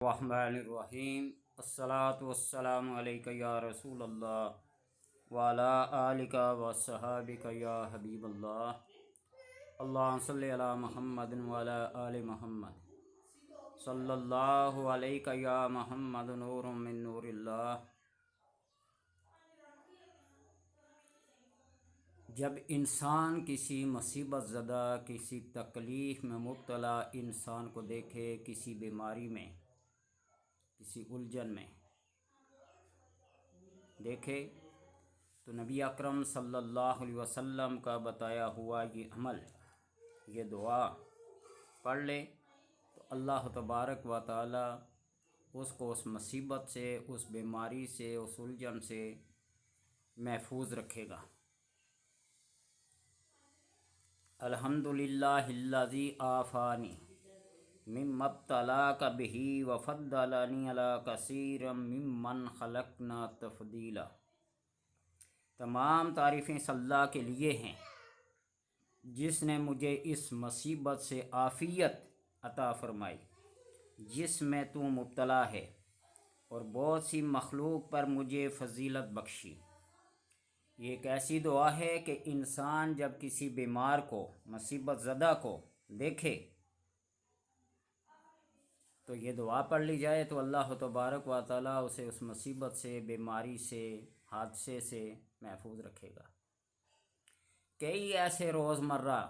الرحمن الرحیم الصلاۃ والسلام علیکہ یا رسول اللہ وعلی آلک و صحابک یا حبیب اللہ اللہم صلی علی محمد وعلی آل محمد صلی اللہ علیکہ یا محمد نور من نور اللہ۔ جب انسان کسی مصیبت زدہ کسی تکلیف میں مبتلا انسان کو دیکھے، کسی بیماری میں کسی الجھن میں دیکھے، تو نبی اکرم صلی اللہ علیہ وسلم کا بتایا ہوا یہ عمل، یہ دعا پڑھ لے تو اللہ تبارک و تعالی اس کو اس مصیبت سے، اس بیماری سے، اس الجھن سے محفوظ رکھے گا۔ الحمدللہ الذی عافانی مما ابتلاک بہ وفضلنی علی کثیر ممن خلقنا تفضیلا۔ تمام تعریفیں اللہ کے لیے ہیں جس نے مجھے اس مصیبت سے عافیت عطا فرمائی جس میں تو مبتلا ہے، اور بہت سی مخلوق پر مجھے فضیلت بخشی۔ یہ ایک ایسی دعا ہے کہ انسان جب کسی بیمار کو، مصیبت زدہ کو دیکھے تو یہ دعا پڑھ لی جائے تو اللہ تبارک و تعالیٰ اسے اس مصیبت سے، بیماری سے، حادثے سے محفوظ رکھے گا۔ کئی ایسے روزمرہ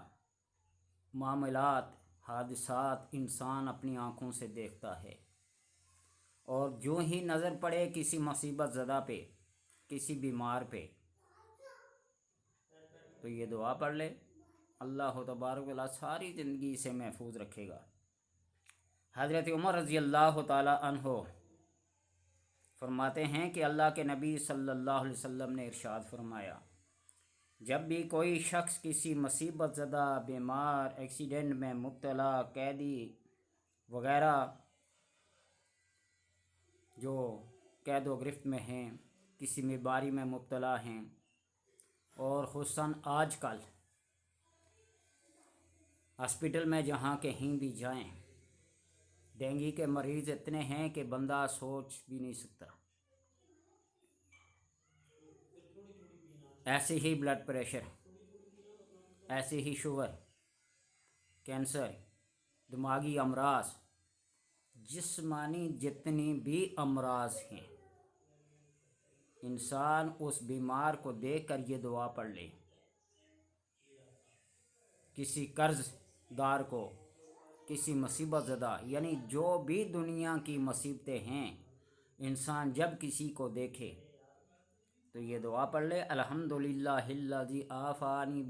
معاملات، حادثات انسان اپنی آنکھوں سے دیکھتا ہے، اور جو ہی نظر پڑے کسی مصیبت زدہ پہ، کسی بیمار پہ، تو یہ دعا پڑھ لے، اللہ تبارک و تعالیٰ ساری زندگی سے محفوظ رکھے گا۔ حضرت عمر رضی اللہ تعالی عنہ فرماتے ہیں کہ اللہ کے نبی صلی اللہ علیہ وسلم نے ارشاد فرمایا، جب بھی کوئی شخص کسی مصیبت زدہ، بیمار، ایکسیڈنٹ میں مبتلا، قیدی وغیرہ جو قید و گرفت میں ہیں، کسی بیماری میں مبتلا ہیں، اور خصوصاً آج کل ہاسپٹل میں جہاں کہیں بھی جائیں، ڈینگی کے مریض اتنے ہیں کہ بندہ سوچ بھی نہیں سکتا۔ ایسے ہی بلڈ پریشر، ایسے ہی شوگر، کینسر، دماغی امراض، جسمانی جتنی بھی امراض ہیں، انسان اس بیمار کو دیکھ کر یہ دعا پڑھ لے۔ کسی قرض دار کو، کسی مصیبت زدہ، یعنی جو بھی دنیا کی مصیبتیں ہیں، انسان جب کسی کو دیکھے تو یہ دعا پڑھ لے، الحمدللہ الذی عافانی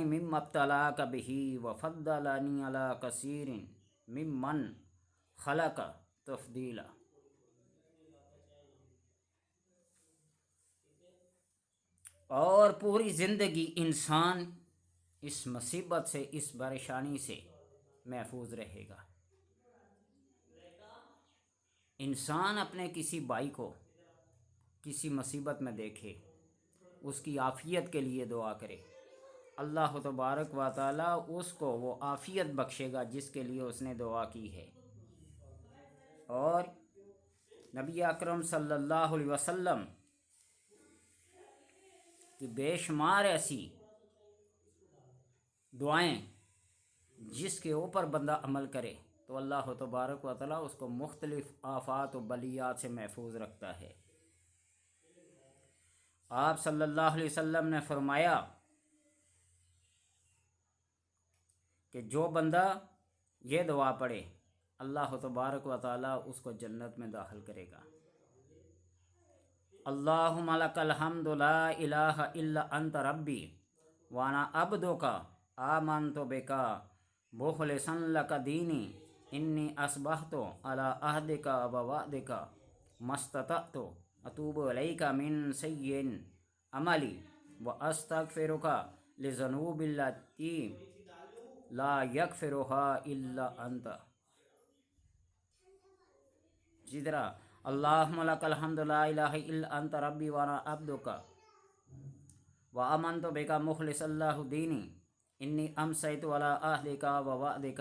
مما ابتلاک بہ وفضلنی علی کثیر ممن خلق تفضیلا۔ اور پوری زندگی انسان اس مصیبت سے، اس پریشانی سے محفوظ رہے گا۔ انسان اپنے کسی بھائی کو کسی مصیبت میں دیکھے، اس کی عافیت کے لیے دعا کرے، اللہ تبارک و تعالیٰ اس کو وہ عافیت بخشے گا جس کے لیے اس نے دعا کی ہے۔ اور نبی اکرم صلی اللہ علیہ وسلم کہ بے شمار ایسی دعائیں جس کے اوپر بندہ عمل کرے تو اللہ تبارک و تعالیٰ اس کو مختلف آفات و بلیات سے محفوظ رکھتا ہے۔ آپ صلی اللہ علیہ وسلم نے فرمایا کہ جو بندہ یہ دعا پڑھے، اللہ تبارک و تعالیٰ اس کو جنت میں داخل کرے گا۔ اللہم لک الحمد لا الہ الا انت ربی وانا عبدک آمنت بک مخلصا لک دینی انی اصبحت علی عہدک و وعدک ما استطعت اتوب الیک من سیئ عملی واستغفرک لذنوب التی لا یغفرها الا انت۔ اسی طرح اللہم لک الحمد لا الہ الا انت ربی وانا عبدک وآمنت بک مخلصا لہ دینی انی امسیت علی عہدک و وعدک